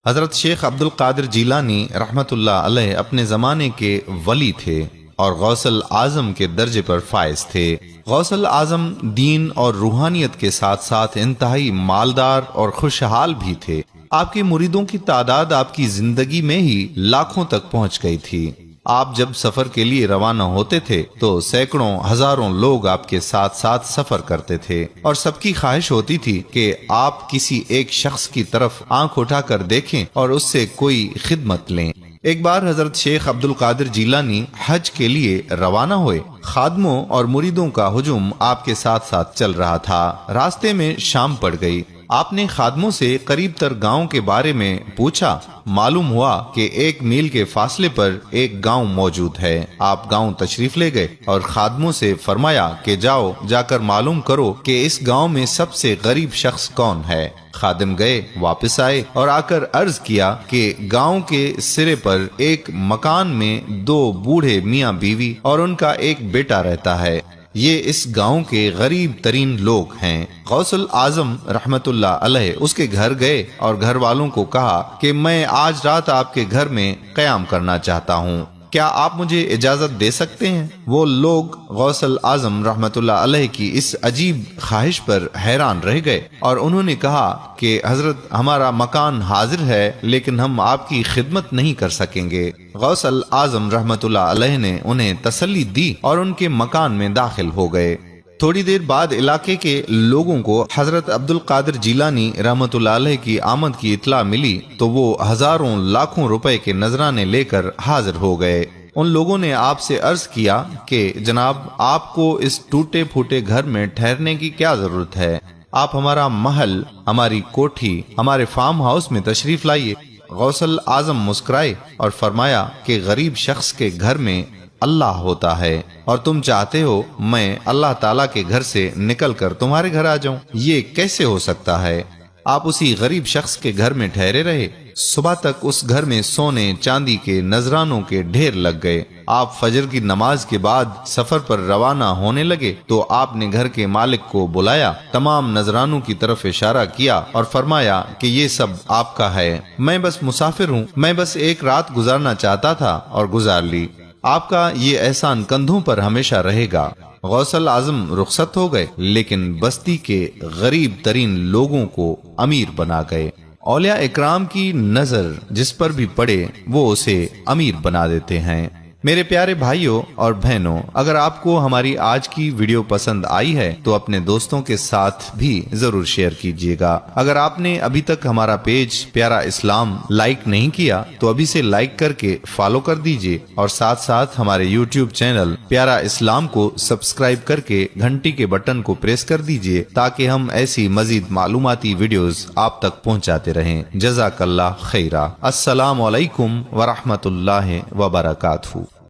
حضرت شیخ عبد القادر جیلانی رحمۃ اللہ علیہ اپنے زمانے کے ولی تھے اور غوث الاعظم کے درجے پر فائز تھے۔ غوث الاعظم دین اور روحانیت کے ساتھ ساتھ انتہائی مالدار اور خوشحال بھی تھے۔ آپ کے مریدوں کی تعداد آپ کی زندگی میں ہی لاکھوں تک پہنچ گئی تھی۔ آپ جب سفر کے لیے روانہ ہوتے تھے تو سینکڑوں ہزاروں لوگ آپ کے ساتھ ساتھ سفر کرتے تھے اور سب کی خواہش ہوتی تھی کہ آپ کسی ایک شخص کی طرف آنکھ اٹھا کر دیکھیں اور اس سے کوئی خدمت لیں۔ ایک بار حضرت شیخ عبد القادر جیلانی حج کے لیے روانہ ہوئے۔ خادموں اور مریدوں کا ہجوم آپ کے ساتھ ساتھ چل رہا تھا۔ راستے میں شام پڑ گئی۔ آپ نے خادموں سے قریب تر گاؤں کے بارے میں پوچھا۔ معلوم ہوا کہ 1 میل کے فاصلے پر ایک گاؤں موجود ہے۔ آپ گاؤں تشریف لے گئے اور خادموں سے فرمایا کہ جا کر معلوم کرو کہ اس گاؤں میں سب سے غریب شخص کون ہے۔ خادم گئے، واپس آئے اور آ کر عرض کیا کہ گاؤں کے سرے پر ایک مکان میں 2 بوڑھے میاں بیوی اور ان کا ایک بیٹا رہتا ہے۔ یہ اس گاؤں کے غریب ترین لوگ ہیں۔ غوث الاعظم رحمت اللہ علیہ اس کے گھر گئے اور گھر والوں کو کہا کہ میں آج رات آپ کے گھر میں قیام کرنا چاہتا ہوں، کیا آپ مجھے اجازت دے سکتے ہیں؟ وہ لوگ غوث الاعظم رحمت اللہ علیہ کی اس عجیب خواہش پر حیران رہ گئے اور انہوں نے کہا کہ حضرت ہمارا مکان حاضر ہے لیکن ہم آپ کی خدمت نہیں کر سکیں گے۔ غوث الاعظم رحمت اللہ علیہ نے انہیں تسلی دی اور ان کے مکان میں داخل ہو گئے۔ تھوڑی دیر بعد علاقے کے لوگوں کو حضرت عبد القادر جیلانی رحمت اللہ علیہ کی آمد کی اطلاع ملی تو وہ ہزاروں لاکھوں روپے کے نذرانے لے کر حاضر ہو گئے۔ ان لوگوں نے آپ سے عرض کیا کہ جناب آپ کو اس ٹوٹے پھوٹے گھر میں ٹھہرنے کی کیا ضرورت ہے؟ آپ ہمارا محل، ہماری کوٹھی، ہمارے فارم ہاؤس میں تشریف لائیے۔ غوث الاعظم مسکرائے اور فرمایا کہ غریب شخص کے گھر میں اللہ ہوتا ہے اور تم چاہتے ہو میں اللہ تعالیٰ کے گھر سے نکل کر تمہارے گھر آ جاؤں، یہ کیسے ہو سکتا ہے؟ آپ اسی غریب شخص کے گھر میں ٹھہرے رہے۔ صبح تک اس گھر میں سونے چاندی کے نذرانوں کے ڈھیر لگ گئے۔ آپ فجر کی نماز کے بعد سفر پر روانہ ہونے لگے تو آپ نے گھر کے مالک کو بلایا، تمام نذرانوں کی طرف اشارہ کیا اور فرمایا کہ یہ سب آپ کا ہے، میں بس مسافر ہوں، میں بس ایک رات گزارنا چاہتا تھا اور گزار لی، آپ کا یہ احسان کندھوں پر ہمیشہ رہے گا۔ غوث الاعظم رخصت ہو گئے لیکن بستی کے غریب ترین لوگوں کو امیر بنا گئے۔ اولیاء اکرام کی نظر جس پر بھی پڑے وہ اسے امیر بنا دیتے ہیں۔ میرے پیارے بھائیوں اور بہنوں، اگر آپ کو ہماری آج کی ویڈیو پسند آئی ہے تو اپنے دوستوں کے ساتھ بھی ضرور شیئر کیجیے گا۔ اگر آپ نے ابھی تک ہمارا پیج پیارا اسلام لائک نہیں کیا تو ابھی سے لائک کر کے فالو کر دیجیے اور ساتھ ساتھ ہمارے یوٹیوب چینل پیارا اسلام کو سبسکرائب کر کے گھنٹی کے بٹن کو پریس کر دیجیے تاکہ ہم ایسی مزید معلوماتی ویڈیوز آپ تک پہنچاتے رہیں۔ جزاک اللہ خیرہ۔ السلام علیکم ورحمۃ اللہ وبرکاتہ۔